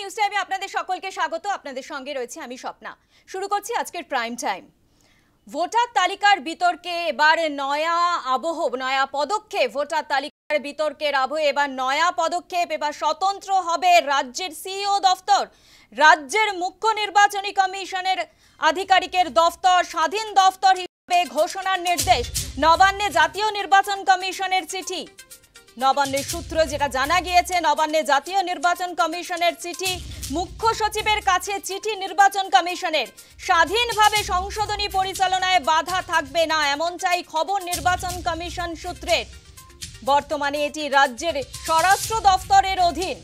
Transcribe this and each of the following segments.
News টাইমে আপনাদের সকলকে স্বাগত। আপনাদের সঙ্গে রয়েছে আমি স্বপ্না। শুরু করছি আজকের প্রাইম টাইম। ভোটার তালিকার বিতর্কে এবার নয়া আবহ, নয়া পদক্ষেপ। ভোটার তালিকার বিতর্কের আবহে এবার নয়া পদক্ষেপ। এবার স্বতন্ত্র হবে রাজ্যের সিইও দফতর। রাজ্যের মুখ্য নির্বাচনী কমিশনের আধিকারিকের দফতর স্বাধীন দফতর হিসেবে ঘোষণার নির্দেশ। নবান্নে জাতীয় নির্বাচন কমিশনের চিঠি। নবান্নের সূত্র যেটা জানা গিয়েছে, নবান্নে জাতীয় নির্বাচন কমিশনের চিঠি, মুখ্য সচিবের কাছে চিঠি নির্বাচন কমিশনের। স্বাধীনভাবে সংশোধনী পরিচালনায় বাধা থাকবে না, এমনটাই খবর নির্বাচন কমিশন সূত্রের। বর্তমানে এটি রাজ্যের স্বরাষ্ট্র দফতরের অধীন।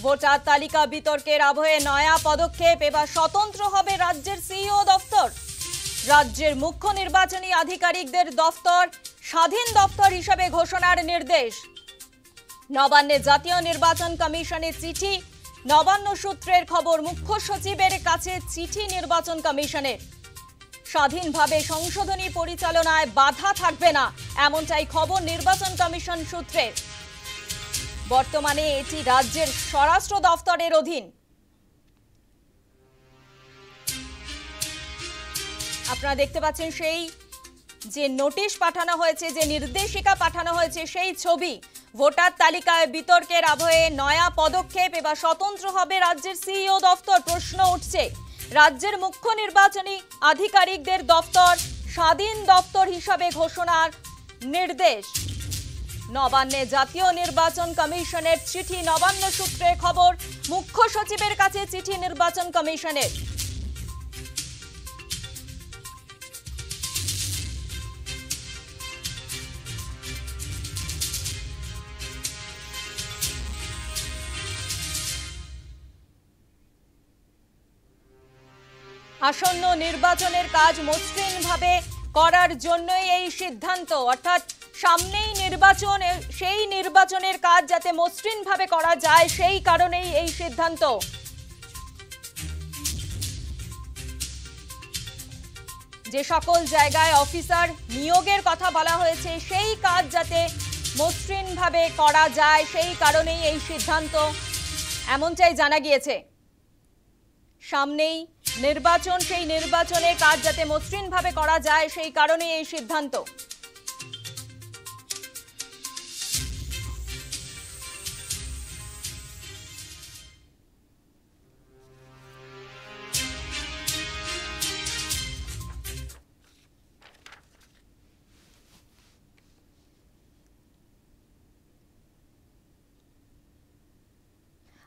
ভোটার তালিকা বিতর্কের আবহে নয়া পদক্ষেপ। এবার স্বতন্ত্র হবে রাজ্যের সিইও দফতর। রাজ্যের মুখ্য নির্বাচনী আধিকারিকদের দফতর স্বাধীন দফতর হিসেবে ঘোষণার নির্দেশ। নবান্নে জাতীয় নির্বাচন কমিশনের চিঠি। নবান্ন সূত্রের খবর, মুখ্য সচিবের কাছে চিঠি নির্বাচন কমিশনের। স্বাধীনভাবে সংশোধনী পরিচালনায় বাধা থাকবে না, এমনটাই খবর নির্বাচন কমিশন সূত্রের। বর্তমানে এটি রাজ্যের স্বরাষ্ট্র দফতরের অধীন। আপনারা দেখতে পাচ্ছেন সেই যে নোটিশ পাঠানো হয়েছে, যে নির্দেশিকা পাঠানো হয়েছে, সেই ছবি। ভোটার তালিকায় বিতর্কের আবহে নয়া পদক্ষেপ। এবার স্বতন্ত্র হবে রাজ্যের সিইও দফতর। প্রশ্ন উঠছে, রাজ্যের মুখ্য নির্বাচনী আধিকারিকদের দফতর স্বাধীন দফতর হিসাবে ঘোষণার নির্দেশ। নবান্নে জাতীয় নির্বাচন কমিশনের চিঠি। নবান্ন সূত্রে খবর, মুখ্য সচিবের কাছে চিঠি নির্বাচন কমিশনের। আসন্ন নির্বাচনের কাজ মসৃণভাবে করার জন্যই এই সিদ্ধান্ত। অর্থাৎ সামনেই নির্বাচন, সেই নির্বাচনের কাজ যাতে মসৃণভাবে করা যায়, সেই কারণেই এই সিদ্ধান্ত। যে সকল জায়গায় অফিসার নিয়োগের কথা বলা হয়েছে, সেই কাজ যাতে মসৃণভাবে করা যায়, সেই কারণেই এই সিদ্ধান্ত, এমনটাই জানা গিয়েছে। সামনেই নির্বাচন, সেই নির্বাচনের কাজ যাতে মসৃণভাবে করা যায়, সেই কারণে এই সিদ্ধান্ত।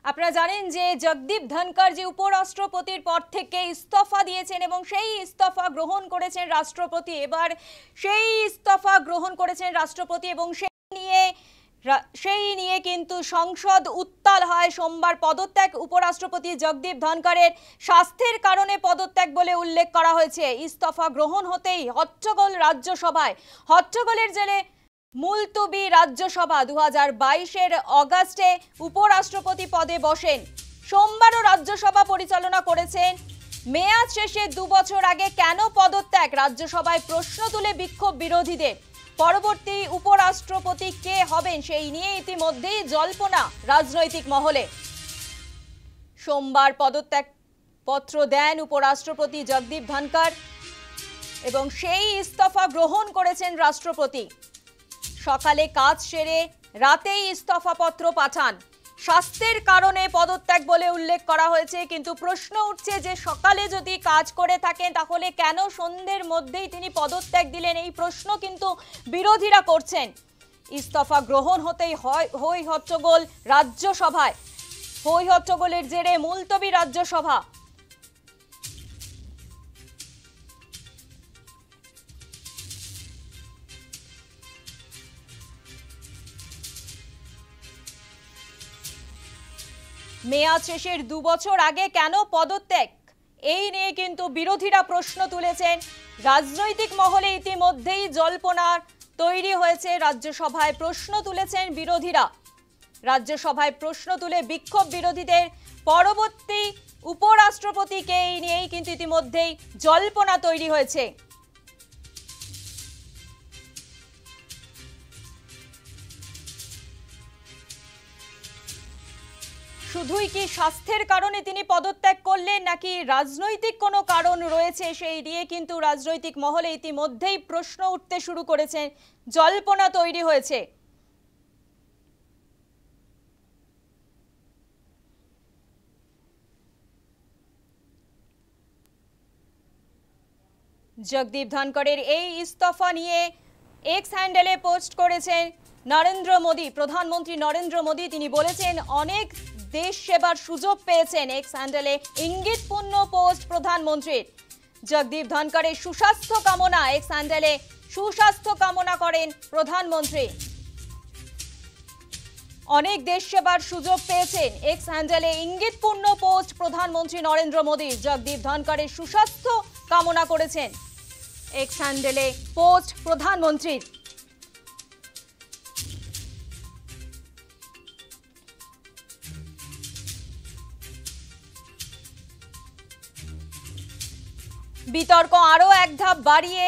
আপনারা জানেন যে জগদীপ ধনকর যে উপরাষ্ট্রপতির পদ থেকে ইস্তফা দিয়েছেন এবং সেই ইস্তফা গ্রহণ করেছেন রাষ্ট্রপতি। এবার সেই ইস্তফা গ্রহণ করেছেন রাষ্ট্রপতি এবং সেই নিয়ে কিন্তু সংসদ উত্তাল হয়। সোমবার পদত্যাগ উপরাষ্ট্রপতি জগদীপ ধনকরের স্বাস্থ্যের কারণে পদত্যাগ বলে উল্লেখ করা হয়েছে। ইস্তফা গ্রহণ হতেই হট্টগোল রাজ্যসভায়। হট্টগোলের জেরে মুলতুবি রাজ্যসভা। 2022-এর অগাস্টে উপরাষ্ট্রপতি পদে বসেন। সোমবারও রাজ্যসভা পরিচালনা করেছেন। মেয়াদ শেষে 2 বছর আগে কেন পদত্যাগ? রাজ্যসভায় প্রশ্ন তুলে বিক্ষোভ বিরোধীদের। পরবর্তী উপরাষ্ট্রপতি কে হবেন, সেই নিয়ে ইতিমধ্যেই জল্পনা রাজনৈতিক মহলে। সোমবার পদত্যাগ পত্র দেন উপরাষ্ট্রপতি জগদীপ ধনকর এবং সেই ইস্তফা গ্রহণ করেছেন রাষ্ট্রপতি। সকালে কাজ সেরে রাতেই ইস্তফাপত্র পাঠান। স্বাস্থ্যের কারণে পদত্যাগ বলে উল্লেখ করা হয়েছে, কিন্তু প্রশ্ন উঠছে যে সকালে যদি কাজ করে থাকেন তাহলে কেন সন্ধ্যের মধ্যেই তিনি পদত্যাগ দিলেন? এই প্রশ্ন কিন্তু বিরোধীরা করছেন। ইস্তফা গ্রহণ হতেই হই হট্টগোল রাজ্যসভায়। হই হট্টগোলের জেরে মুলতবি রাজ্যসভা। মেয়াদ শেষের 2 বছর আগে কেন পদত্যাগ, এই নিয়ে কিন্তু বিরোধীরা প্রশ্ন তুলেছেন। রাজনৈতিক মহলে ইতিমধ্যেই জল্পনার তৈরি হয়েছে। রাজ্যসভায় প্রশ্ন তুলেছেন বিরোধীরা। রাজ্যসভায় প্রশ্ন তুলে বিক্ষোভ বিরোধীদের। পরবর্তী উপরাষ্ট্রপতিকে এই নিয়েই কিন্তু ইতিমধ্যেই জল্পনা তৈরি হয়েছে। শুধুই কি স্বাস্থ্যের কারণে তিনি পদত্যাগ করলেন নাকি রাজনৈতিক কোনো কারণ রয়েছে সেই নিয়ে কিন্তু রাজনৈতিক মহলে ইতিমধ্যেই প্রশ্ন উঠতে শুরু করেছে, জল্পনা তৈরি হয়েছে। জগদীপ ধনকরের এই ইস্তফা নিয়ে এক্স হ্যান্ডেলে পোস্ট করেছেন নরেন্দ্র মোদী, প্রধানমন্ত্রী নরেন্দ্র মোদী। তিনি বলেছেন অনেক দেশ সেবার সুযোগ পেয়েছেন। এক্স হ্যান্ডেলে ইঙ্গিতপূর্ণ পোস্ট প্রধানমন্ত্রীর। জগদীপ ধনকরের সুস্বাস্থ্য কামনা, এক্স হ্যান্ডেলে সুস্বাস্থ্য কামনা করেন প্রধানমন্ত্রী। অনেক দেশ সেবার সুযোগ পেয়েছেন, এক্স হ্যান্ডেলে ইঙ্গিতপূর্ণ পোস্ট প্রধানমন্ত্রী নরেন্দ্র মোদী। জগদীপ ধনকরের সুস্বাস্থ্য কামনা করেছেন, এক্স হ্যান্ডেলে পোস্ট প্রধানমন্ত্রীর। বিতর্ক আরো এক ধাপ বাড়িয়ে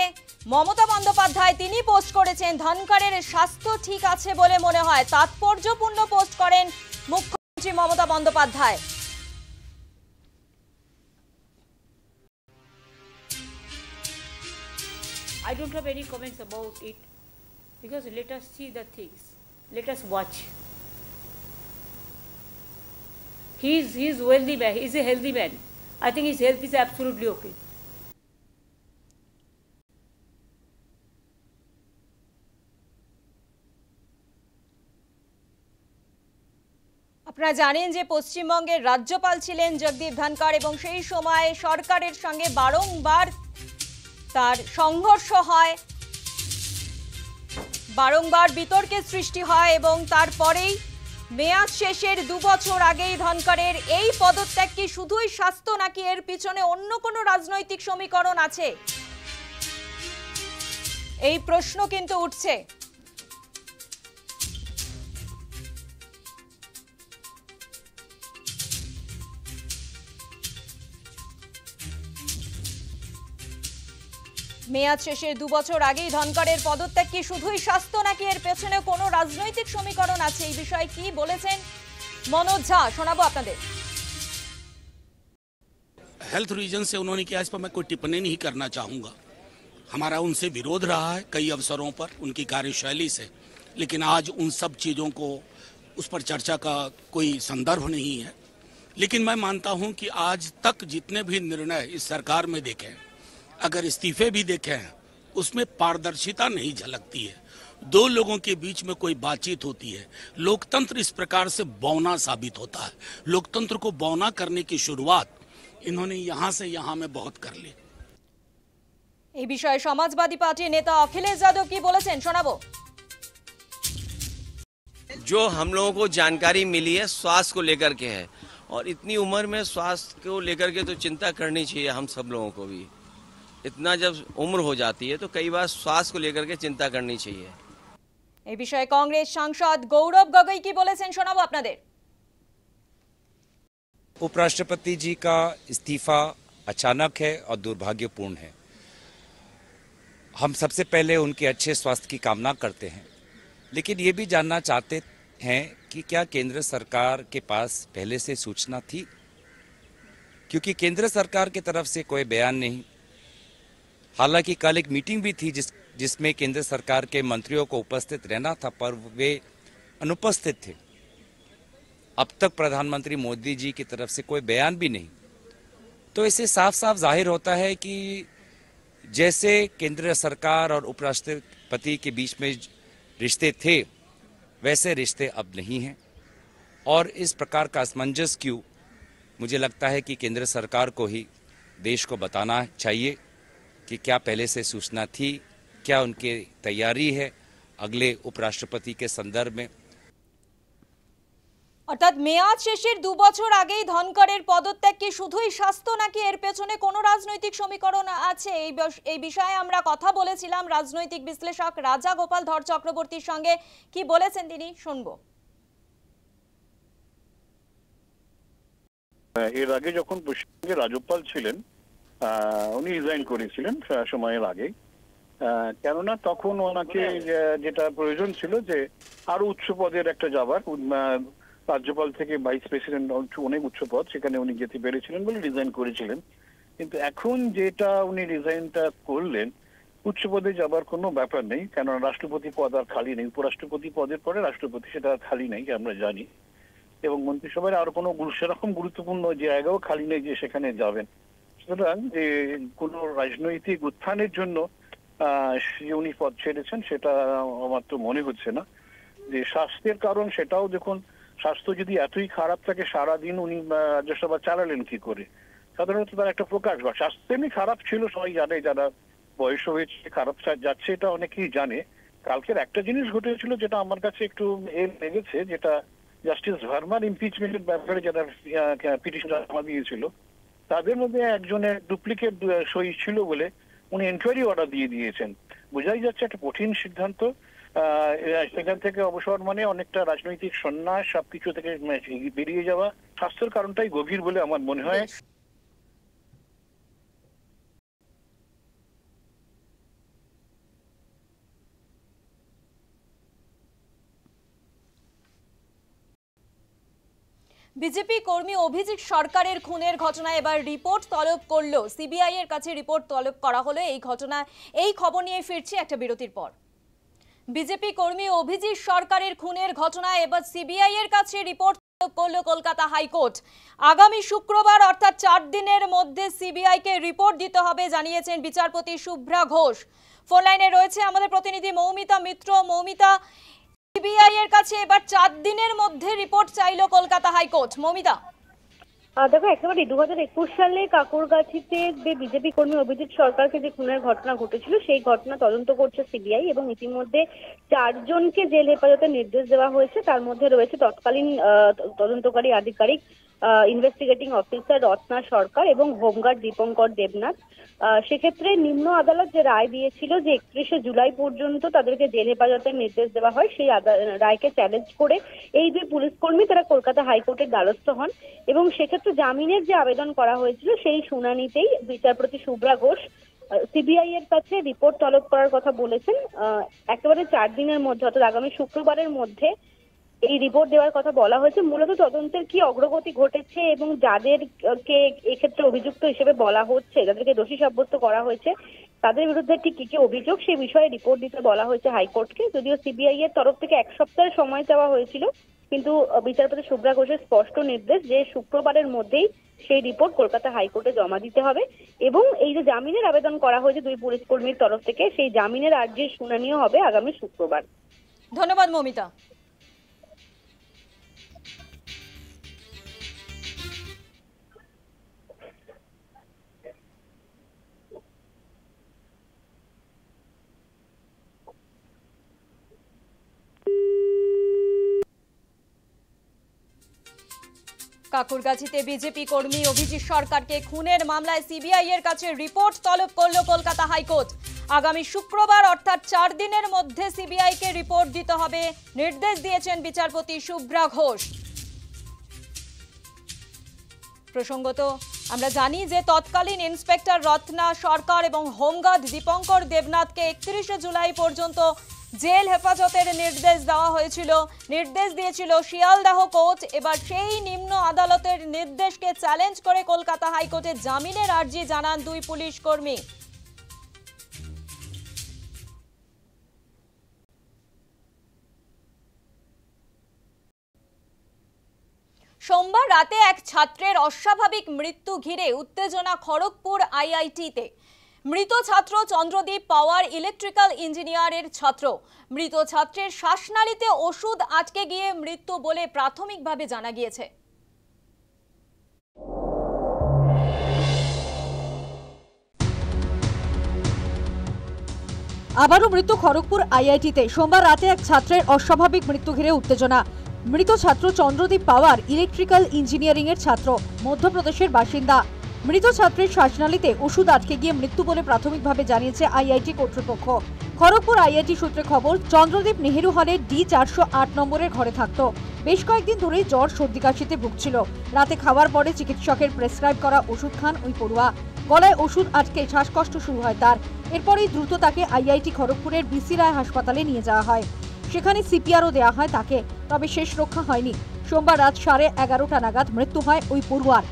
মমতা বন্দ্যোপাধ্যায় তিনি পোস্ট করেছেন ধনকরের স্বাস্থ্য ঠিক আছে বলে মনে হয়। তাৎপর্যপূর্ণ পোস্ট করেন মুখ্যমন্ত্রী Mamata Bandyopadhyay. I don't have any comments about it because let us see the things. Let us watch. He's wealthy man. He's a healthy man. I think his health is absolutely okay. আপনারা জানেন যে পশ্চিমবঙ্গের রাজ্যপাল ছিলেন জগদীপ ধনকর এবং সেই সময় সরকারের সঙ্গে বারংবার তার সংঘর্ষ হয়, বারংবার বিতর্কের সৃষ্টি হয় এবং তারপরেই মেয়াদ শেষের 2 বছর আগেই ধনকরের এই পদত্যাগ কি শুধুই স্বাস্থ্য নাকি এর পিছনে অন্য কোনো রাজনৈতিক সমীকরণ আছে, এই প্রশ্ন কিন্তু উঠছে। মেয়াদ শেষে 2 বছর আগেই ধনকরের পদত্যাগ কি শুধুই স্বাস্থ্য নাকি এর পেছনে কোনো রাজনৈতিক সমীকরণ আছে, এই বিষয়ে কি বলেছেন মনোজ ঝা, শোনাবো আপনাদের। हेल्थ रीजन से उन्होंने किया, इस पर मैं कोई टिप्पणी नहीं करना चाहूँगा। हमारा उनसे विरोध रहा है कई अवसरों पर उनकी कार्यशैली से, लेकिन आज उन सब चीज़ों को उस पर चर्चा का कोई संदर्भ नहीं है। लेकिन मैं मानता हूँ कि आज तक जितने भी निर्णय इस सरकार में देखे, अगर इस्तीफे भी देखे हैं, उसमें पारदर्शिता नहीं झलकती है। 2 लोगों के बीच में कोई बातचीत होती है, लोकतंत्र इस प्रकार से बौना साबित होता है। लोकतंत्र को बौना करने की शुरुआत इन्होंने यहाँ से यहाँ में बहुत कर ली। এই বিষয়ে সমাজবাদী পার্টির নেতা অখিলেশ যাদব কি বলেছেন শোনাবো। जो हम लोगों को जानकारी मिली है स्वास्थ्य को लेकर के है, और इतनी उम्र में स्वास्थ्य को लेकर के तो चिंता करनी चाहिए हम सब लोगों को भी। इतना जब उम्र हो जाती है तो कई बार स्वास्थ्य को लेकर के चिंता करनी चाहिए। এই বিষয়ে কংগ্রেস সাংসদ গৌরব গগৈ কি বলেছেন শোনাবো আপনাদের। उपराष्ट्रपति जी का इस्तीफा अचानक है और दुर्भाग्यपूर्ण है। हम सबसे पहले उनके अच्छे स्वास्थ्य की कामना करते हैं, लेकिन ये भी जानना चाहते हैं कि क्या केंद्र सरकार के पास पहले से सूचना थी, क्योंकि केंद्र सरकार की तरफ से कोई बयान नहीं। हालांकि कल एक मीटिंग भी थी जिसमें केंद्र सरकार के मंत्रियों को उपस्थित रहना था, पर वे अनुपस्थित थे। अब तक प्रधानमंत्री मोदी जी की तरफ से कोई बयान भी नहीं, तो इससे साफ साफ जाहिर होता है कि जैसे केंद्र सरकार और उपराष्ट्रपति के बीच में रिश्ते थे वैसे रिश्ते अब नहीं हैं। और इस प्रकार का असमंजस क्यों, मुझे लगता है कि केंद्र सरकार को ही देश को बताना चाहिए कि क्या पहले से सूचना थी, क्या उनकी तैयारी है अगले उपराष्ट्रपति के संदर्भ में। অর্থাৎ মেয়াদ শেষের 2 বছর আগেই ধনকরের পদত্যাগ কি শুধুই স্বাস্থ্য নাকি এর পেছনে কোনো রাজনৈতিক সমীকরণ আছে, এই বিষয়ে আমরা কথা বলেছিলাম রাজনৈতিক বিশ্লেষক রাজা গোপাল ধর চক্রবর্তীর সঙ্গে। কি বলেছেন তিনি শুনবো। এর আগে যখন পশ্চিমবঙ্গের রাজ্যপাল ছিলেন উনি রিজাইন করেছিলেন সময়ের আগে, কেননা তখন ওনাকে যেটা প্রয়োজন ছিল যে আরো উচ্চ পদের একটা যাবার রাজ্যপাল থেকে ভাইস প্রেসিডেন্ট অনেক উচ্চ পদ, সেখানে উনি যেতে পেরেছিলেন বলে রিজাইন করেছিলেন। কিন্তু এখন যেটা উনি রিজাইনটা করলেন, উচ্চ পদে যাবার কোনো ব্যাপার নেই, কেননা রাষ্ট্রপতি পদ আর খালি নেই। উপরাষ্ট্রপতি পদের পরে রাষ্ট্রপতি, সেটা খালি নেই আমরা জানি, এবং মন্ত্রিসভার আর কোনো সেরকম গুরুত্বপূর্ণ জায়গাও খালি নেই যে সেখানে যাবেন। সুতরাং যে কোনো রাজনৈতিক উত্থানের জন্য উনি পদ ছেড়েছেন সেটা আমার তো মনে হচ্ছে না। যে স্বাস্থ্যের কারণ, সেটাও দেখুন, স্বাস্থ্য যদি এতই খারাপ থাকে সারাদিন উনি রাজ্যসভা চালালেন কি করে? সাধারণত তার একটা প্রকাশ ঘটে। স্বাস্থ্য এমনি খারাপ ছিল, সবাই জানে, যারা বয়স হয়েছে খারাপ যাচ্ছে এটা অনেকেই জানে। কালকের একটা জিনিস ঘটেছিল যেটা আমার কাছে একটু লেগেছে, যেটা জাস্টিস ভার্মার ইমপিচমেন্টের ব্যাপারে যারা পিটিশন জমা দিয়েছিল তাদের মধ্যে একজনের ডুপ্লিকেট সই ছিল বলে উনি এনকোয়ারি অর্ডার দিয়ে দিয়েছেন। বোঝাই যাচ্ছে একটা কঠিন সিদ্ধান্ত। সেখান থেকে অবসর মানে অনেকটা রাজনৈতিক সন্ন্যাস, সবকিছু থেকে বেরিয়ে যাওয়া। স্বাস্থ্যের কারণটাই গভীর বলে আমার মনে হয়। বিজেপি কর্মী অভিজিৎ সরকারের খুনের ঘটনায় এবার রিপোর্ট তলব করলো সিবিআই এর কাছে। রিপোর্ট তলব করা হলো এই খবর নিয়ে ফিরছি একটা বিরতির পর। বিজেপি কর্মী অভিজিৎ সরকারের খুনের ঘটনায় এবার সিবিআই এর কাছে রিপোর্ট তলব করলো কলকাতা হাইকোর্ট। আগামী শুক্রবার অর্থাৎ 4 দিনের মধ্যে সিবিআই কে রিপোর্ট দিতে হবে জানিয়েছেন বিচারপতি শুভ্রা ঘোষ। ফোন লাইনে রয়েছে আমাদের প্রতিনিধি মৌমিতা মিত্র। মৌমিতা, সিবিআই এর কাছে এবার 4 দিনের মধ্যে রিপোর্ট চাইলো কলকাতা হাইকোর্ট। মৌমিতা, দেখো, একেবারে 2021 সালে কাকুরগাছিতে যে বিজেপি কর্মী অভিজিৎ সরকারকে যে খুনের ঘটনা ঘটেছিল সেই ঘটনা তদন্ত করছে সিবিআই, এবং ইতিমধ্যে 4 জনকে জেল হেফাজতের নির্দেশ দেওয়া হয়েছে। তার মধ্যে রয়েছে তৎকালীন তদন্তকারী আধিকারিক ইনভেস্টিগেটিং অফিসার রত্না সরকার এবং হোমগার্ড দীপঙ্কর দেবনাথ। সেক্ষেত্রে নিম্ন আদালত যে রায় দিয়েছিল যে 31শে জুলাই পর্যন্ত তাদেরকে জেল হেফাজতের নির্দেশ দেওয়া হয়, সেই রায়কে চ্যালেঞ্জ করে এই 2 পুলিশ কর্মী তারা কলকাতা হাইকোর্টের দ্বারস্থ হন, এবং সেক্ষেত্রে জামিনের যে আবেদন করা হয়েছিল সেই শুনানিতেই বিচারপতি শুভ্রা ঘোষ সিবিআই এর কাছে রিপোর্ট তলব করার কথা বলেছেন। একেবারে 4 দিনের মধ্যে অর্থাৎ আগামী শুক্রবারের মধ্যে এই রিপোর্ট দেওয়ার কথা বলা হয়েছে। মূলত তদন্তের কি অগ্রগতি ঘটেছে এবং যাদেরকে এক্ষেত্রে অভিযুক্ত হিসেবে বলা হচ্ছে, যাদেরকে দোষী সাব্যস্ত করা হয়েছে, তাদের বিরুদ্ধে ঠিক কি কি অভিযোগ সেই বিষয়ে রিপোর্ট দিতে বলা হয়েছে হাইকোর্টকে। যদিও সিবিআই এর তরফ থেকে 1 সপ্তাহের সময় চাওয়া হয়েছিল, কিন্তু বিচারপতি শুভ্রা ঘোষের স্পষ্ট নির্দেশ যে শুক্রবারের মধ্যেই সেই রিপোর্ট কলকাতা হাইকোর্টে জমা দিতে হবে, এবং এই যে জামিনের আবেদন করা হয়েছে 2 পুলিশ কর্মীর তরফ থেকে, সেই জামিনের আর্জির শুনানিও হবে আগামী শুক্রবার। ধন্যবাদ মৌমিতা। কাকুরগাছিতে বিজেপি কর্মী অভিজিৎ সরকারকে খুনের মামলায় সিবিআই এর কাছে রিপোর্ট তলব করলো কলকাতা হাইকোর্ট। আগামী শুক্রবার অর্থাৎ 4 দিনের মধ্যে সিবিআই কে রিপোর্ট দিতে হবে নির্দেশ দিয়েছেন বিচারপতি শুভ্রা ঘোষ। প্রসঙ্গত আমরা জানি যে তৎকালীন ইন্সপেক্টর রত্না সরকার এবং হোমগার্ড দীপঙ্কর দেবনাথকে 31শে জুলাই পর্যন্ত জেল হেফাজতের নির্দেশ দেওয়া হয়েছিল, নির্দেশ দিয়েছিল শিয়ালদাহ কোর্ট। এবার সেই নিম্ন আদালতের নির্দেশকে চ্যালেঞ্জ করে কলকাতা হাইকোর্টে জামিনের আর্জি জানান 2 পুলিশ কর্মী। সোমবার রাতে এক ছাত্রের অস্বাভাবিক মৃত্যু ঘিরে উত্তেজনা খড়গপুর আইআইটিতে। মৃত ছাত্র চন্দ্রদীপ পাওয়ার ইলেকট্রিক্যাল ইঞ্জিনিয়ারের ছাত্র। মৃত ছাত্রের শ্বাসনালীতে ওষুধ আটকে গিয়ে মৃত্যু বলে প্রাথমিকভাবে জানা গিয়েছে। আবারও মৃত্যু খড়গপুর আইআইটিতে। সোমবার রাতে এক ছাত্রের অস্বাভাবিক মৃত্যু ঘিরে উত্তেজনা। মৃত ছাত্র চন্দ্রদীপ পাওয়ার ইলেকট্রিক্যাল ইঞ্জিনিয়ারিং এর ছাত্র, মধ্যপ্রদেশের বাসিন্দা। মৃত ছাত্রের শ্বাসনালীতে ওষুধ আটকে গিয়ে মৃত্যু বলে প্রাথমিকভাবে জানিয়েছে আইআইটি কর্তৃপক্ষ। খড়গপুর আইআইটি সূত্রে খবর, চন্দ্রদীপ নেহেরু হলের D408 নম্বরের ঘরে থাকতো। বেশ কয়েকদিন ধরেই জ্বর সর্দি কাশিতে ভুগছিল। রাতে খাওয়ার পরে চিকিৎসকের প্রেসক্রাইব করা ওষুধ খান ওই পড়ুয়া। গলায় ওষুধ আটকে শ্বাসকষ্ট শুরু হয় তার। এরপরেই দ্রুত তাকে আইআইটি খড়গপুরের BC রায় হাসপাতালে নিয়ে যাওয়া হয়। সেখানে CPRও দেওয়া হয় তাকে, তবে শেষ রক্ষা হয়নি। সোমবার রাত 11:30 নাগাদ মৃত্যু হয় ওই পড়ুয়ার।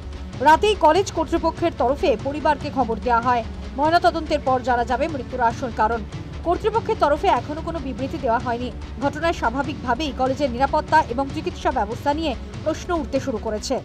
রাতেই কলেজ কর্তৃপক্ষের তরফে পরিবারকে খবর দেওয়া হয়। ময়নাতদন্তের পর জানা যাবে মৃত্যুর আসল কারণ। কর্তৃপক্ষের তরফে এখনো কোনো বিবৃতি দেওয়া হয়নি। ঘটনায় স্বাভাবিকভাবেই কলেজের নিরাপত্তা এবং চিকিৎসা ব্যবস্থা নিয়ে প্রশ্ন উঠতে শুরু করেছে।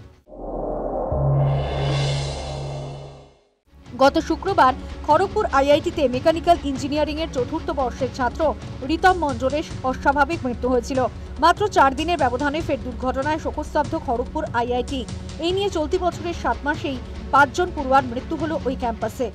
গত শুক্রবার খড়গপুর আইআইটিতে মেকানিক্যাল ইঞ্জিনিয়ারিং এর ৪র্থ বর্ষের ছাত্র রিতম মঞ্জরের অস্বাভাবিক মৃত্যু হয়েছিল। মাত্র 4 দিনের ব্যবধানে ফের দুর্ঘটনায় শোকস্তব্ধ খড়গপুর আইআইটি। এই নিয়ে চলতি বছরের 7 মাসেই 5 জন পড়ুয়ার মৃত্যু হলো ওই ক্যাম্পাসে।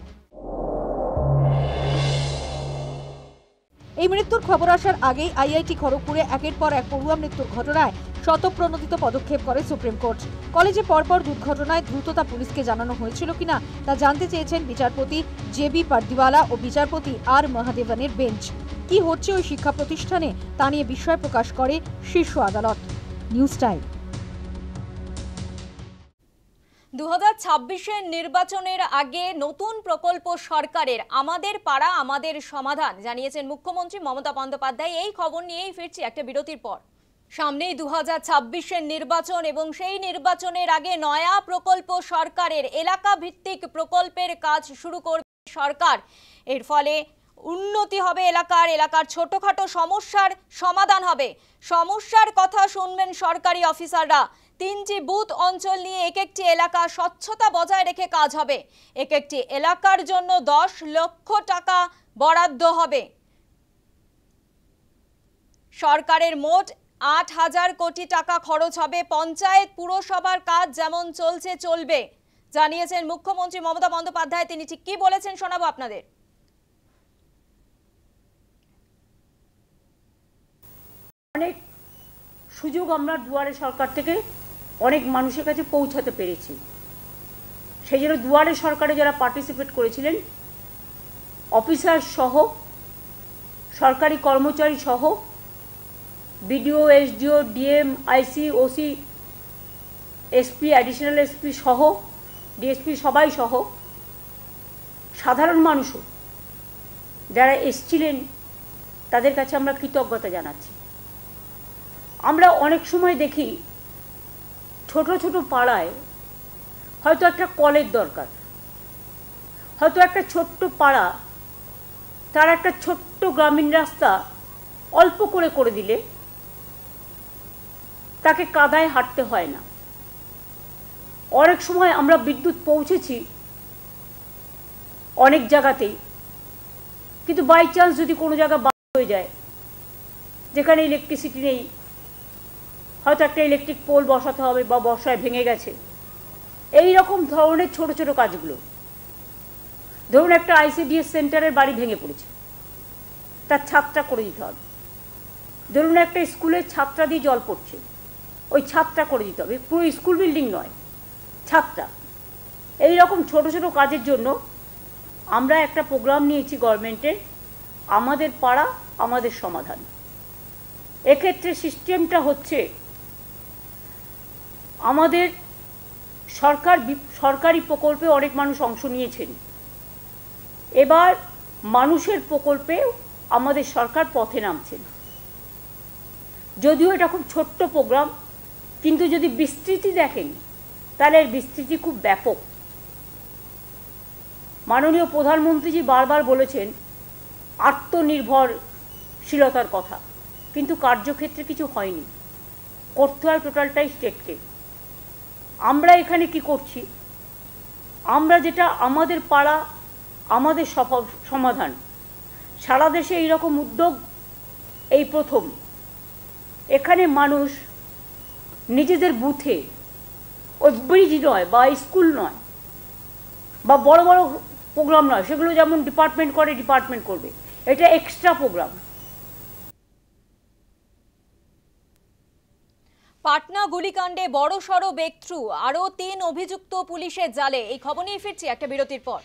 এই মৃত্যুর খবর আসার আগেই আইআইটি খড়গপুরে একের পর এক পড়ুয়া মৃত্যুর ঘটনায় স্বতঃপ্রণোদিত পদক্ষেপ করে সুপ্রিম কোর্ট। কলেজে পরপর দুর্ঘটনায় দ্রুততা পুলিশকে জানানো হয়েছিল কিনা তা জানতে চেয়েছেন বিচারপতি জেবি পারদিওয়ালা ও বিচারপতি আর মহাদেবনের বেঞ্চ। কি হচ্ছে ওই শিক্ষা প্রতিষ্ঠানে তা নিয়ে বিস্ময় প্রকাশ করে শীর্ষ আদালত। News time. 2026-এর নির্বাচনের আগে নতুন প্রকল্প সরকারের আমাদের পাড়া আমাদের সমাধান জানিয়েছেন মুখ্যমন্ত্রী মমতা বন্দ্যোপাধ্যায়। এই খবর নিয়েই ফিরছি একটা বিরতির পর। সামনেই 2026-এর নির্বাচন এবং সেই নির্বাচনের আগে নয়া প্রকল্প সরকারের এলাকা ভিত্তিক প্রকল্পের কাজ শুরু করবে সরকার। এর ফলে উন্নতি হবে এলাকার ছোটখাটো সমস্যার সমাধান হবে। সমস্যার কথা শুনবেন সরকারি অফিসাররা। 3টি বুথ অঞ্চল নিয়ে এক একটি এলাকা স্বচ্ছতা বজায় রেখে কাজ হবে। এক একটি এলাকার জন্য 10 লক্ষ টাকা বরাদ্দ হবে। সরকারের মোট 8,000 কোটি টাকা খরচ হবে। পঞ্চায়েত পুরসভার কাজ যেমন চলছে চলবে জানিয়েছেন মুখ্যমন্ত্রী মমতা বন্দ্যোপাধ্যায়। তিনি ঠিক কি বলেছেন শোনাবো আপনাদের। অনেক সুযোগ আমরা দুয়ারে সরকার থেকে অনেক মানুষের কাছে পৌঁছাতে পেরেছি। সেই জন্য দুয়ারে সরকারে যারা পার্টিসিপেট করেছিলেন, অফিসার সহ, সরকারি কর্মচারী সহ, বিডিও, এসডিও, ডিএম, আইসি, ওসি, এসপি, অ্যাডিশনাল এসপি সহ, ডিএসপি সবাই সহ, সাধারণ মানুষও যারা এসছিলেন তাদের কাছে আমরা কৃতজ্ঞতা জানাচ্ছি। আমরা অনেক সময় দেখি ছোট ছোট পাড়ায় হয়তো একটা কলের দরকার, হয়তো একটা ছোট্ট পাড়া তার একটা ছোট্ট গ্রামীণ রাস্তা অল্প করে দিলে তাকে কাদায় হাঁটতে হয় না। অনেক সময় আমরা বিদ্যুৎ পৌঁছেছি অনেক জায়গাতেই, কিন্তু বাই চান্স যদি কোনো জায়গা বাদ হয়ে যায় যেখানে ইলেকট্রিসিটি নেই, হয়তো একটা ইলেকট্রিক পোল বসাতে হবে বা বর্ষায় ভেঙে গেছে, এই রকম ধরনের ছোট ছোট কাজগুলো। ধরুন একটা আইসিডিএস সেন্টারের বাড়ি ভেঙে পড়েছে, তার ছাদটা করে দিতে হবে। ধরুন একটা স্কুলের ছাদটা দিয়ে জল পড়ছে, ওই ছাদটা করে দিতে হবে। পুরো স্কুল বিল্ডিং নয়, ছাদটা। এই রকম ছোট ছোট কাজের জন্য আমরা একটা প্রোগ্রাম নিয়েছি গভর্নমেন্টের, আমাদের পাড়া আমাদের সমাধান। এক্ষেত্রে সিস্টেমটা হচ্ছে আমাদের সরকারি প্রকল্পে অনেক মানুষ অংশ নিয়েছেন। এবার মানুষের প্রকল্পে আমাদের সরকার পথে নামছেন। যদিও এটা খুব ছোট্ট প্রোগ্রাম, কিন্তু যদি বিস্তৃতি দেখেন তাহলে এর বিস্তৃতি খুব ব্যাপক। মাননীয় প্রধানমন্ত্রীজি বারবার বলেছেন আত্মনির্ভরশীলতার কথা, কিন্তু কার্যক্ষেত্রে কিছু হয়নি। করতে হয় টোটালটাই স্টেটকে। আমরা এখানে কি করছি, আমরা যেটা আমাদের পাড়া আমাদের সমাধান, সারা দেশে এইরকম উদ্যোগ এই প্রথম। এখানে মানুষ নিজেদের বুথে, ওই ব্রিজ নয় বা স্কুল নয় বা বড় বড় প্রোগ্রাম নয়, সেগুলো যেমন ডিপার্টমেন্ট করে ডিপার্টমেন্ট করবে, এটা এক্সট্রা প্রোগ্রাম। পাটনা গুলিকাণ্ডে বড়সড় ব্রেকথ্রু, আরও 3 অভিযুক্ত পুলিশের জালে। এই খবর নিয়ে ফিরছি একটা বিরতির পর।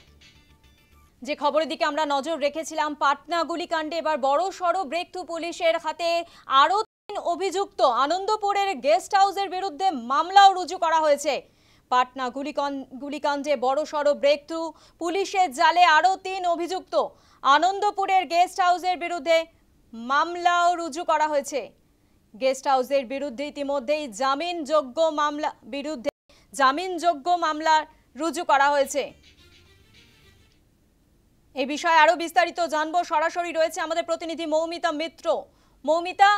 যে খবরের দিকে আমরা নজর রেখেছিলাম, পাটনা গুলিকাণ্ডে এবার বড়সড় ব্রেকথ্রু পুলিশের হাতে। আরও 3 অভিযুক্ত, আনন্দপুরের গেস্ট হাউসের বিরুদ্ধে মামলাও রুজু করা হয়েছে। পাটনা গুলিকাণ্ডে বড়সড় ব্রেকথ্রু, পুলিশের জালে আরও 3 অভিযুক্ত, আনন্দপুরের গেস্ট হাউসের বিরুদ্ধে মামলাও রুজু করা হয়েছে। গেস্ট হাউসের বিরুদ্ধে ইতিমধ্যেই জামিনযোগ্য মামলা রুজু করা হয়েছে। এই বিষয়ে আরো বিস্তারিত জানবো, সরাসরি রয়েছে আমাদের প্রতিনিধি মৌমিতা মিত্র। মৌমিতা,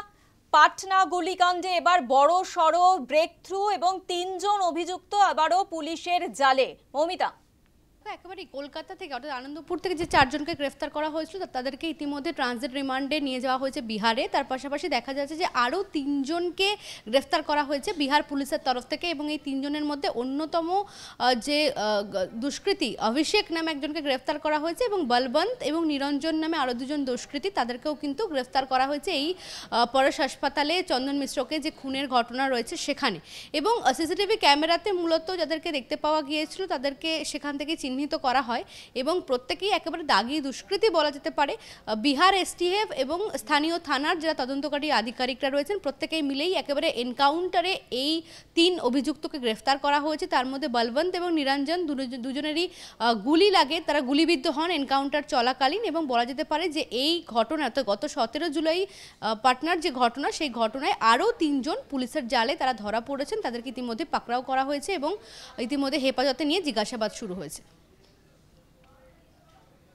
পাটনা গুলিকাণ্ডে এবার বড় সড় ব্রেক থ্রু এবং 3 জন অভিযুক্ত আবারও পুলিশের জালে। মৌমিতা, একেবারেই কলকাতা থেকে অর্থাৎ আনন্দপুর থেকে যে 4 জনকে গ্রেফতার করা হয়েছিল তাদেরকে ইতিমধ্যে ট্রানজিট রিমান্ডে নিয়ে যাওয়া হয়েছে বিহারে। তার পাশাপাশি দেখা যাচ্ছে যে আরও 3 জনকে গ্রেফতার করা হয়েছে বিহার পুলিশের তরফ থেকে, এবং এই 3 জনের মধ্যে অন্যতম যে দুষ্কৃতী অভিষেক নামে একজনকে গ্রেফতার করা হয়েছে, এবং বলবন্ত এবং নিরঞ্জন নামে আরও 2 জন দুষ্কৃতী তাদেরকেও কিন্তু গ্রেফতার করা হয়েছে এই পরশ হাসপাতালে চন্দন মিশ্রকে যে খুনের ঘটনা রয়েছে সেখানে। এবং সিসিটিভি ক্যামেরাতে মূলত যাদেরকে দেখতে পাওয়া গিয়েছিল তাদেরকে সেখান থেকে চিহ্নিত করা হয়, এবং প্রত্যেকেই একেবারে দাগি দুষ্কৃতী বলা যেতে পারে। বিহার এসটিএফ এবং স্থানীয় থানার যারা তদন্তকারী আধিকারিকরা রয়েছেন প্রত্যেকেই মিলেই একেবারে এনকাউন্টারে এই 3 অভিযুক্তকে গ্রেফতার করা হয়েছে। তার মধ্যে বলবন্ত এবং নিরঞ্জন দুজনেরই গুলি লাগে, তারা গুলিবিদ্ধ হন এনকাউন্টার চলাকালীন। এবং বলা যেতে পারে যে এই ঘটনা তো গত 17 জুলাই পাটনার যে ঘটনা, সেই ঘটনায় আরও 3 জন পুলিশের জালে তারা ধরা পড়েছেন, তাদেরকে ইতিমধ্যে পাকড়াও করা হয়েছে এবং ইতিমধ্যে হেফাজতে নিয়ে জিজ্ঞাসাবাদ শুরু হয়েছে।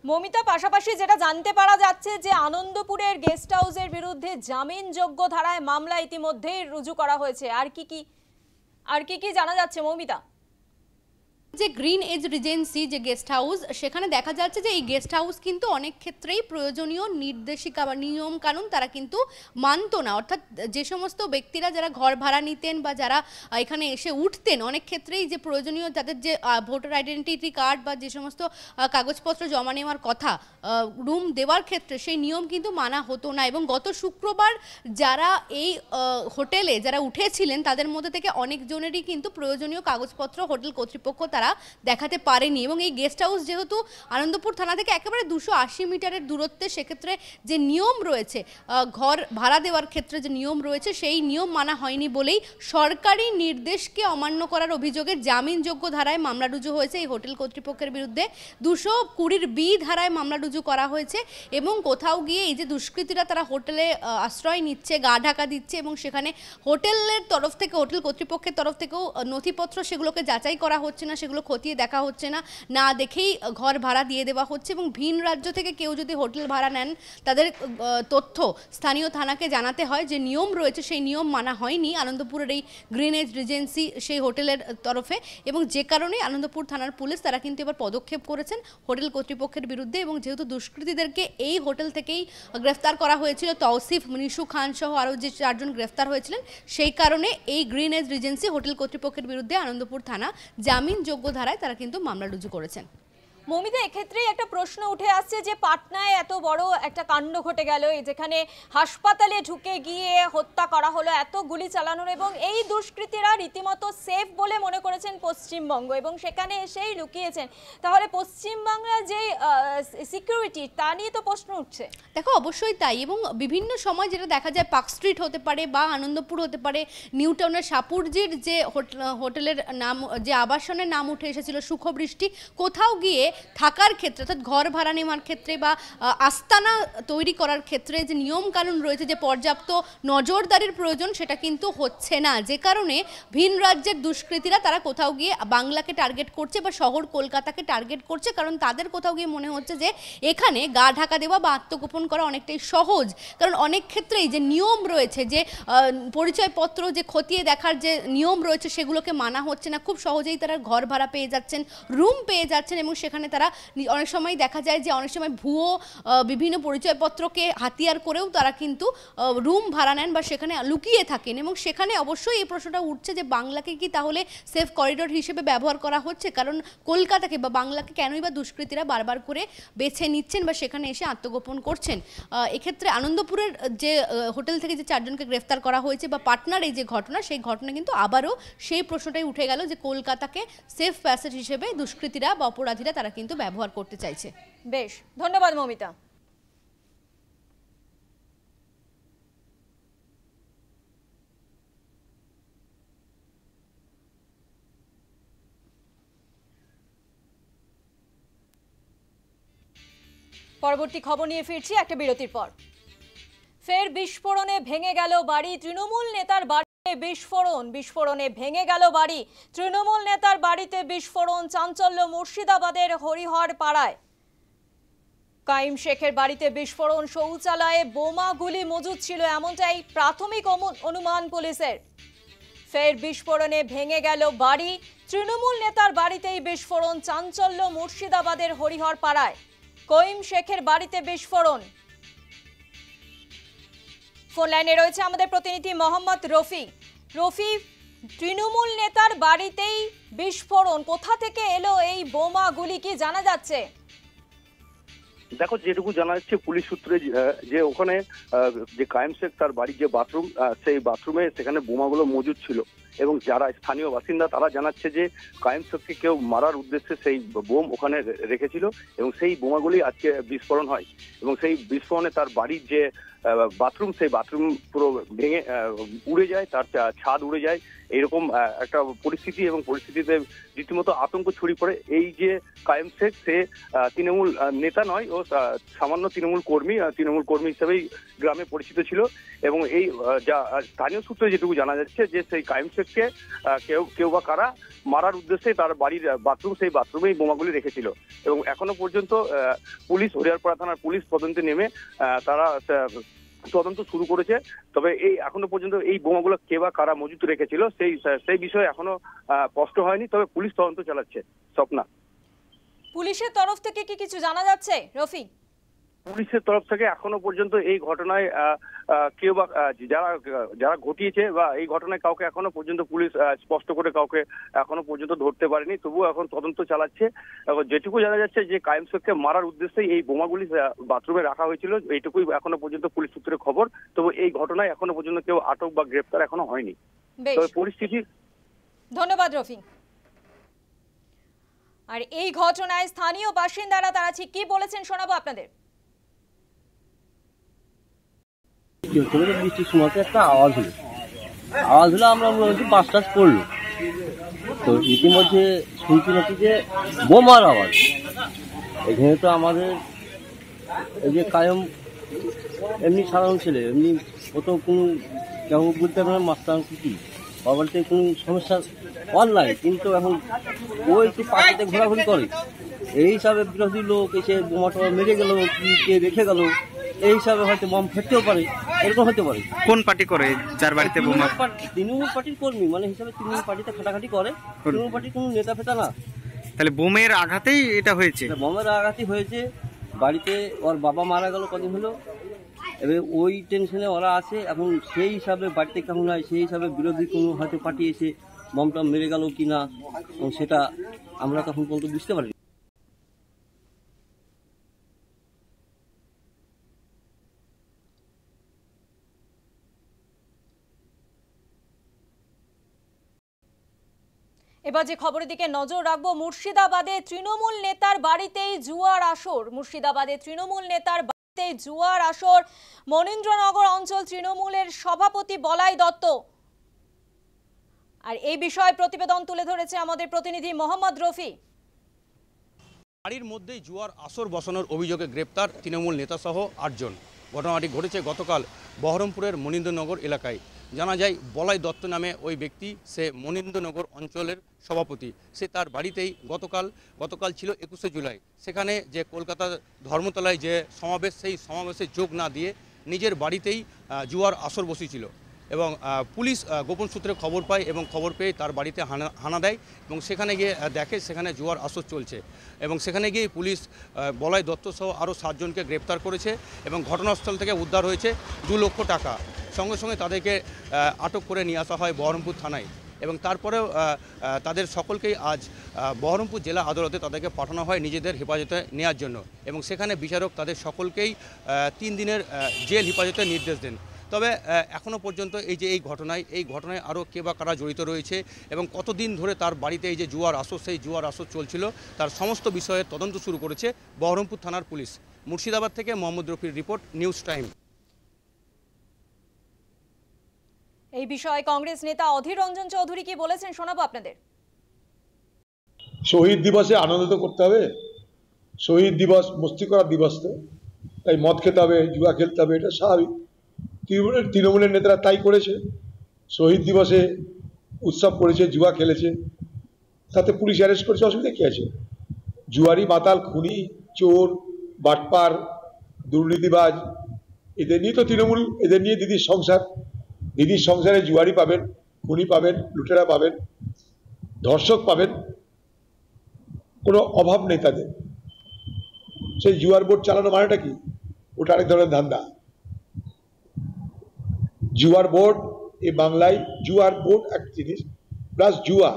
মৌমিতা, পাশাপাশি যেটা জানতে পারা যাচ্ছে যে আনন্দপুরের গেস্ট হাউসের বিরুদ্ধে জামিনযোগ্য ধারায় মামলা ইতিমধ্যেই রুজু করা হয়েছে। আর কি জানা যাচ্ছে মৌমিতা? যে গ্রিন এজ রিজেন্সি যে গেস্ট হাউস, সেখানে দেখা যাচ্ছে যে এই গেস্ট হাউস কিন্তু অনেক ক্ষেত্রেই প্রয়োজনীয় নির্দেশিকা বা নিয়ম কানুন তারা কিন্তু মানত না। অর্থাৎ যে সমস্ত ব্যক্তিরা যারা ঘর ভাড়া নিতেন বা যারা এখানে এসে উঠতেন, অনেক ক্ষেত্রেই যে প্রয়োজনীয় তাদের যে ভোটার আইডেন্টিটি কার্ড বা যে সমস্ত কাগজপত্র জমা নেওয়ার কথা রুম দেওয়ার ক্ষেত্রে, সেই নিয়ম কিন্তু মানা হতো না। এবং গত শুক্রবার যারা এই হোটেলে যারা উঠেছিলেন তাদের মধ্যে থেকে অনেকজনেরই কিন্তু প্রয়োজনীয় কাগজপত্র হোটেল কর্তৃপক্ষ তারা দেখাতে পারেনি। এবং এই গেস্ট হাউস যেহেতু আনন্দপুর থানা থেকে একেবারে 280 মিটারের দূরত্বে, সেক্ষেত্রে যে নিয়ম রয়েছে ঘর ভাড়া দেওয়ার ক্ষেত্রে যে নিয়ম রয়েছে সেই নিয়ম মানা হয়নি বলেই সরকারি নির্দেশকে অমান্য করার অভিযোগে জামিনযোগ্য ধারায় মামলা রুজু হয়েছে এই হোটেল কর্তৃপক্ষের বিরুদ্ধে। 220B ধারায় মামলা রুজু করা হয়েছে। এবং কোথাও গিয়ে এই যে দুষ্কৃতীরা তারা হোটেলে আশ্রয় নিচ্ছে, গা ঢাকা দিচ্ছে, এবং সেখানে হোটেলের তরফ থেকে হোটেল কর্তৃপক্ষের তরফ থেকেও নথিপত্র সেগুলোকে যাচাই করা হচ্ছে না, সেগুলো খতিয়ে দেখা হচ্ছে না, না দেখেই ঘর ভাড়া দিয়ে দেওয়া হচ্ছে। এবং ভিন রাজ্য থেকে কেউ যদি হোটেল ভাড়া নেন তাদের তথ্য স্থানীয় থানাকে জানাতে হয়, যে নিয়ম রয়েছে সেই নিয়ম মানা হয়নি আনন্দপুরের এই গ্রিন এজ রিজেন্সি সেই হোটেলের তরফে। এবং যে কারণে আনন্দপুর থানার পুলিশ তারা কিন্তু এবার পদক্ষেপ করেছেন হোটেল কর্তৃপক্ষের বিরুদ্ধে। এবং যেহেতু দুষ্কৃতীদেরকে এই হোটেল থেকেই গ্রেফতার করা হয়েছিল, তৌসিফ, মনীষু খান সহ আরও যে 4 জন গ্রেফতার হয়েছিলেন, সেই কারণে এই গ্রিন এজ রিজেন্সি হোটেল কর্তৃপক্ষের বিরুদ্ধে আনন্দপুর থানা জামিনযোগ্য ধারায় তারা কিন্তু মামলা রুজু করেছেন। মৌমিতা, এক্ষেত্রেই একটা প্রশ্ন উঠে আসছে যে পাটনায় এত বড় একটা কাণ্ড ঘটে গেল, যেখানে হাসপাতালে ঢুকে গিয়ে হত্যা করা হলো, এত গুলি চালানোর, এবং এই দুষ্কৃতীরা রীতিমতো সেফ বলে মনে করেছেন পশ্চিমবঙ্গ এবং সেখানে এসেই লুকিয়েছেন। তাহলে পশ্চিমবাংলার যে সিকিউরিটি তা নিয়ে তো প্রশ্ন উঠছে। দেখো, অবশ্যই তাই। এবং বিভিন্ন সময় যেটা দেখা যায়, পার্ক স্ট্রিট হতে পারে বা আনন্দপুর হতে পারে, নিউ টাউনের সাপুরজির যে হোটেলের নাম, যে আবাসনের নাম উঠে এসেছিল সুখবৃষ্টি, কোথাও গিয়ে থাকার ক্ষেত্রে অর্থাৎ ঘর ভাড়া নেওয়ার ক্ষেত্রে বা আস্তানা তৈরি করার ক্ষেত্রে যে নিয়ম কানুন রয়েছে, যে পর্যাপ্ত নজরদারির প্রয়োজন, সেটা কিন্তু হচ্ছে না। যে কারণে ভিন রাজ্যের দুষ্কৃতীরা তারা কোথাও গিয়ে বাংলাকে টার্গেট করছে বা শহর কলকাতাকে টার্গেট করছে, কারণ তাদের কোথাও গিয়ে মনে হচ্ছে যে এখানে গা ঢাকা দেওয়া বা আত্মগোপন করা অনেকটাই সহজ। কারণ অনেক ক্ষেত্রেই যে নিয়ম রয়েছে, যে পরিচয়পত্র যে খতিয়ে দেখার যে নিয়ম রয়েছে, সেগুলোকে মানা হচ্ছে না। খুব সহজেই তারা ঘর ভাড়া পেয়ে যাচ্ছেন, রুম পেয়ে যাচ্ছেন, এবং সেখানে তারা অনেক সময় দেখা যায় যে অনেক সময় ভুয়ো বিভিন্ন পরিচয়পত্রকে হাতিয়ার করেও তারা কিন্তু রুম ভাড়া নেন বা সেখানে লুকিয়ে থাকেন। এবং সেখানে অবশ্যই এই প্রশ্নটা উঠছে যে বাংলাকে কি তাহলে সেফ করিডোর হিসেবে ব্যবহার করা হচ্ছে? কারণ কলকাতাকে বা বাংলাকে কেনই বা দুষ্কৃতীরা বারবার করে বেছে নিচ্ছেন বা সেখানে এসে আত্মগোপন করছেন? এক্ষেত্রে আনন্দপুরের যে হোটেল থেকে যে 4 জনকে গ্রেফতার করা হয়েছে বা পাটনার এই যে ঘটনা, সেই ঘটনা কিন্তু আবারও সেই প্রশ্নটাই উঠে গেল যে কলকাতাকে সেফ প্যাসেজ হিসেবে দুষ্কৃতীরা বা অপরাধীরা তারা কিন্তু ব্যবহার করতে চাইছে। বেশ, ধন্যবাদ মৌমিতা। পরবর্তী খবর নিয়ে ফিরছি একটা বিরতির পর। ফের বিস্ফোরণে ভেঙে গেল বাড়ি। তৃণমূল নেতার বাড়িতে বিস্ফোরণে ভেঙে গেল বাড়ি। তৃণমূল নেতার বাড়িতে বিস্ফোরণ, চাঞ্চল্য মুর্শিদাবাদের হরিহর পাড়ায়। কাইম শেখের বাড়িতে বিস্ফোরণ, শৌচালয়ে বোমা গুলি মজুদ ছিল, এমনটাই প্রাথমিক অনুমান পুলিশের। ফের বিস্ফোরণে ভেঙে গেল বাড়ি। তৃণমূল নেতার বাড়িতেই বিস্ফোরণ, চাঞ্চল্য মুর্শিদাবাদের হরিহর পাড়ায়। কাইম শেখের বাড়িতে বিস্ফোরণ। ফোন লাইনে রয়েছে আমাদের প্রতিনিধি মোহাম্মদ রফি। তৃণমূল নেতার বাড়িতেই বিস্ফোরণ, কোথা থেকে এলো এই বোমা গুলি, কি জানা যাচ্ছে? দেখো, যেটুকু জানা যাচ্ছে পুলিশ সূত্রে যে ওখানে যে কায়েম শেখ তার বাড়ির যে বাথরুম, সেই বাথরুমে সেখানে বোমাগুলো মজুদ ছিল এবং যারা স্থানীয় বাসিন্দা তারা জানাচ্ছে যে কায়েম শেখকে কেউ মারার উদ্দেশ্যে সেই বোম ওখানে রেখেছিল এবং সেই বোমাগুলি আজকে বিস্ফোরণ হয় এবং সেই বিস্ফোরণে তার বাড়ির যে বাথরুম, সেই বাথরুম পুরো ভেঙে উড়ে যায়, তার ছাদ উড়ে যায়। এইরকম একটা পরিস্থিতি এবং পরিস্থিতিতে রীতিমতো আতঙ্ক ছড়িয়ে পড়ে। এই যে কায়েম শেখ, সে তৃণমূল নেতা নয়, ও সামান্য তৃণমূল কর্মী হিসেবেই গ্রামে পরিচিত ছিল এবং এই যা স্থানীয় সূত্রে যেটুকু জানা যাচ্ছে যে সেই কায়েম শেখকে কেউ বা কারা মারার উদ্দেশ্যে তার বাড়ির বাথরুম, সেই বাথরুমেই বোমাগুলি রেখেছিল এবং এখনো পর্যন্ত পুলিশ, হরিহরপাড়া থানার পুলিশ তদন্তে নেমে তারা তদন্ত শুরু করেছে। তবে এই এখনো পর্যন্ত এই বোমাগুলো কে বা কারা মজুত রেখেছিল সেই বিষয়ে এখনো স্পষ্ট হয়নি, তবে পুলিশ তদন্ত চালাচ্ছে। স্বপ্না, পুলিশের তরফ থেকে কি কিছু জানা যাচ্ছে রফি? পুলিশের তরফ থেকে এখনো পর্যন্ত এই ঘটনায় কেউ বা যারা ঘটিয়েছে বা এই ঘটনায় কাউকে এখনো পর্যন্ত পুলিশ স্পষ্ট করে কাউকে এখনো পর্যন্ত ধরতে পারেনি, তবুও এখন তদন্ত চালাচ্ছে। যেটুকু জানা যাচ্ছে যে কায়েম শেখকে মারার উদ্দেশ্যে এই বোমাগুলি বাথরুমে রাখা হয়েছিল, এইটুকুই এখনো পর্যন্ত পুলিশ সূত্রে খবর। তবে এই ঘটনায় এখনো পর্যন্ত কেউ আটক বা গ্রেপ্তার এখনো হয়নি। তবে পরিস্থিতি। ধন্যবাদ রফি। আর এই ঘটনায় স্থানীয় বাসিন্দারা তারা ঠিক কি বলেছেন শোনাবো আপনাদের। বৃষ্টির সময় একটা আওয়াজ হলো, আমরা মোটামুটি বাস টাস পড়লো, তো ইতিমধ্যে শুনছি নাকি যে বোমার আওয়াজ। এখানে তো আমাদের এই যে কায়েম এমনি সাধারণ ছেলে, এমনি কোথাও কোনো কেউ বলতে পারে মাস্টার কি বলতে কোনো সমস্যা অনলাইন, কিন্তু এখন ও একটু পাখিতে ঘোরাঘুরি করে, এই হিসাবে বিরোধী লোক এসে বোমাটা মেরে গেল কি কে রেখে গেল, এই হিসাবে হয়তো বম ফেটতেও পারে, এরকম হতে পারে। কোন পার্টি করে যার বাড়িতে বোমা? তৃণমূল পার্টির কর্মী, মানে হিসাবে তৃণমূল পার্টিতে খাটাখাটি করে, তৃণমূল পার্টির কোনো নেতা ফেতা না। তাহলে বোমের আঘাতেই এটা হয়েছে? বোমের আঘাতই হয়েছে। বাড়িতে ওর বাবা মারা গেল কদিন হলো, এবার ওই টেনশনে ওরা আছে। এখন সেই হিসাবে বাড়িতে কেমন হয় সেই হিসাবে বিরোধী কোনো হয়তো পার্টি এসে বমটা মেরে গেল কি না, সেটা আমরা তখন পর্যন্ত বুঝতে পারি। এবার যে খবরের দিকে নজর রাখবো, মুর্শিদাবাদে তৃণমূল নেতার বাড়িতেই জুয়ার আসর। মুর্শিদাবাদে তৃণমূল নেতার বাড়িতে জুয়ার আসর। মনীন্দ্রনগর অঞ্চল তৃণমূলের সভাপতি বলাই দত্ত। আর এই বিষয়ে প্রতিবেদন তুলে ধরেছে আমাদের প্রতিনিধি মোহাম্মদ রফি। বাড়ির মধ্যেই জুয়ার আসর বসানোর অভিযোগে গ্রেপ্তার তৃণমূল নেতা সহ 8 জন। ঘটনাটি ঘটেছে গতকাল বহরমপুরের মনীন্দ্রনগর এলাকায়। জানা যায় বলাই দত্ত নামে ওই ব্যক্তি, সে মনীন্দ্রনগর অঞ্চলের সভাপতি। সে তার বাড়িতেই গতকাল ছিল 21শে জুলাই, সেখানে যে কলকাতা ধর্মতলায় যে সমাবেশ, সেই সমাবেশে যোগ না দিয়ে নিজের বাড়িতেই জুয়ার আসর বসিয়েছিল এবং পুলিশ গোপন সূত্রে খবর পায় এবং খবর পেয়ে তার বাড়িতে হানা দেয় এবং সেখানে গিয়ে দেখে সেখানে জুয়ার আসর চলছে এবং সেখানে গিয়ে পুলিশ বলাই দত্ত সহ আরও 7 জনকে গ্রেপ্তার করেছে এবং ঘটনাস্থল থেকে উদ্ধার হয়েছে 2 লক্ষ টাকা। সঙ্গে সঙ্গে তাদেরকে আটক করে নিয়ে আসা হয় বহরমপুর থানায় এবং তারপরেও তাদের সকলকেই আজ বহরমপুর জেলা আদালতে তাদেরকে পাঠানো হয় নিজেদের হেফাজতে নেওয়ার জন্য এবং সেখানে বিচারক তাদের সকলকেই 3 দিনের জেল হেফাজতে নির্দেশ দেন। তবে এখনও পর্যন্ত এই ঘটনায় আরও কে বা কারা জড়িত রয়েছে এবং কতদিন ধরে তার বাড়িতে এই যে জুয়ার আসর, সেই জুয়ার আসর চলছিল, তার সমস্ত বিষয়ে তদন্ত শুরু করেছে বহরমপুর থানার পুলিশ। মুর্শিদাবাদ থেকে মোহাম্মদ রফির রিপোর্ট, নিউজ টাইম। এই বিষয়ে কংগ্রেস নেতা অধীর রঞ্জন চৌধুরী কি বলেছেন শোনাবো আপনাদের। শহীদ দিবসে আনন্দ করতে হবে, শহীদ দিবস মস্তি করার দিবস, তো তাই মদ খেতে হবে, জুয়া খেলতে হবে, এটা স্বাভাবিক। তৃণমূলের নেতারা তাই করেছে, শহীদ দিবসে উৎসব করেছে, জুয়া খেলেছে, তাতে পুলিশ অ্যারেস্ট করেছে, অসুবিধা কি আছে? জুয়ারি, মাতাল, খুনি, চোর, বাটপার, দুর্নীতিবাজ, এদের নিয়ে তো তৃণমূল, এদের নিয়ে দিদির সংসার। দিদির সংসারে জুয়ারি পাবেন, খুনি পাবেন, লুটেরা পাবেন, ধর্ষক পাবেন, কোনো অভাব নেই তাদের। সেই জুয়ার বোর্ড চালানো মানেটা কি? ওটা আরেক ধরনের ধান্দা। জুয়ার বোর্ড এ বাংলায়, জুয়ার বোর্ড এক জিনিস, প্লাস জুয়া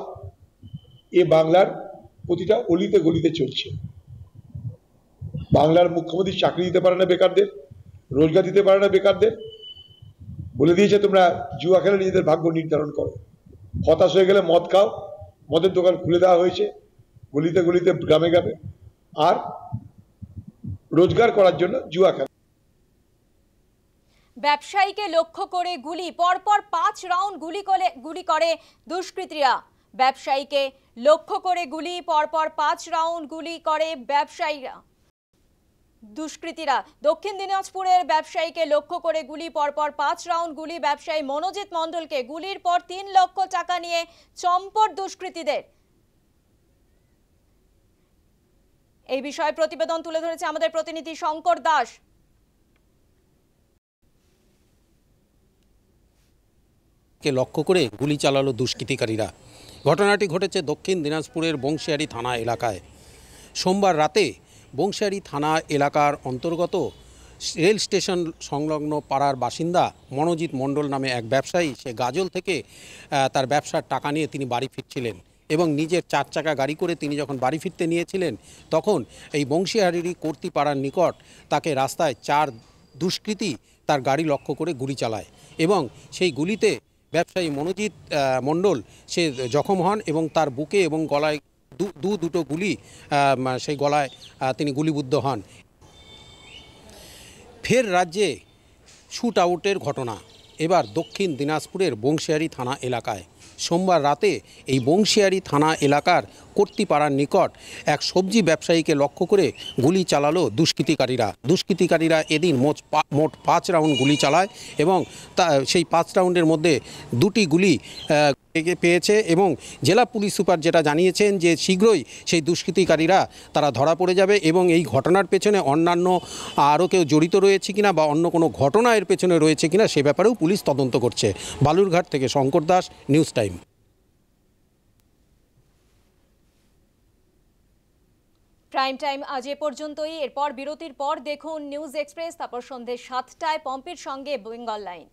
এ বাংলার প্রতিটা অলিতে গলিতে চলছে। বাংলার মুখ্যমন্ত্রী চাকরি দিতে পারে না বেকারদের, রোজগার দিতে পারে না বেকারদের, বলে দিয়েছে তোমরা জুয়া খেলে নিজেদের ভাগ্য নির্ধারণ করো। হতাশ হয়ে গেলে মদ খাও, মদের দোকান খুলে দেওয়া হয়েছে গলিতে গলিতে, গ্রামে গ্রামে, আর রোজগার করার জন্য জুয়া খেলা। ব্যবসায়ীকে লক্ষ্য করে গুলি, পরপর 5 রাউন্ড গুলি করে দুষ্কৃতীরা। ব্যবসায়ীকে লক্ষ্য করে গুলি, পরপর 5 রাউন্ড গুলি করে ব্যবসায়ীরা, দুষ্কৃতীরা। দক্ষিণ দিনাজপুরের ব্যবসায়ীকে লক্ষ্য করে গুলি, পরপর 5 রাউন্ড গুলি। ব্যবসায়ী মনোজিৎ মণ্ডলকে গুলির পর 3 লক্ষ টাকা নিয়ে চম্পট দুষ্কৃতীদের। এই বিষয়ে প্রতিবেদন তুলে ধরেছে আমাদের প্রতিনিধি শঙ্কর দাস। কে লক্ষ্য করে গুলি চালালো দুষ্কৃতিকারীরা। ঘটনাটি ঘটেছে দক্ষিণ দিনাজপুরের বংশিয়ারি থানা এলাকায়। সোমবার রাতে বংশিয়ারি থানা এলাকার অন্তর্গত রেল স্টেশন সংলগ্ন পাড়ার বাসিন্দা মনোজিৎ মণ্ডল নামে এক ব্যবসায়ী, সে গাজল থেকে তার ব্যবসার টাকা নিয়ে তিনি বাড়ি ফিরছিলেন এবং নিজের 4 চাকা গাড়ি করে তিনি যখন বাড়ি ফিরতে নিয়েছিলেন, তখন এই বংশিয়ারি কর্তিপাড়ার নিকট তাকে রাস্তায় 4 দুষ্কৃতী তার গাড়ি লক্ষ্য করে গুলি চালায় এবং সেই গুলিতে ব্যবসায়ী মনোজিৎ মণ্ডল সে জখম হন এবং তার বুকে এবং গলায় দুটো গুলি, সেই গলায় তিনি গুলিবিদ্ধ হন। ফের রাজ্যে শুট আউটের ঘটনা, এবার দক্ষিণ দিনাজপুরের বংশিয়ারি থানা এলাকায়। সোমবার রাতে এই বংশিয়ারি থানা এলাকার কর্তিপাড়ার নিকট এক সবজি ব্যবসায়ীকে লক্ষ্য করে গুলি চালালো দুষ্কৃতিকারীরা এদিন মোট 5 রাউন্ড গুলি চালায় এবং সেই 5 রাউন্ডের মধ্যে 2টি গুলি পেয়েছে এবং জেলা পুলিশ সুপার যেটা জানিয়েছেন যে শীঘ্রই সেই দুষ্কৃতিকারীরা তারা ধরা পড়ে যাবে এবং এই ঘটনার পেছনে অন্যান্য আরও কেউ জড়িত রয়েছে কিনা বা অন্য কোনো ঘটনা এর পেছনে রয়েছে কিনা সে ব্যাপারেও পুলিশ তদন্ত করছে। বালুরঘাট থেকে Shankar Das, news time. Prime time আজ এ পর্যন্তই। এরপর বিরতির পর দেখুন নিউজ এক্সপ্রেস, তারপর সন্ধ্যে 7টায় পম্পির সঙ্গে বেঙ্গল লাইন।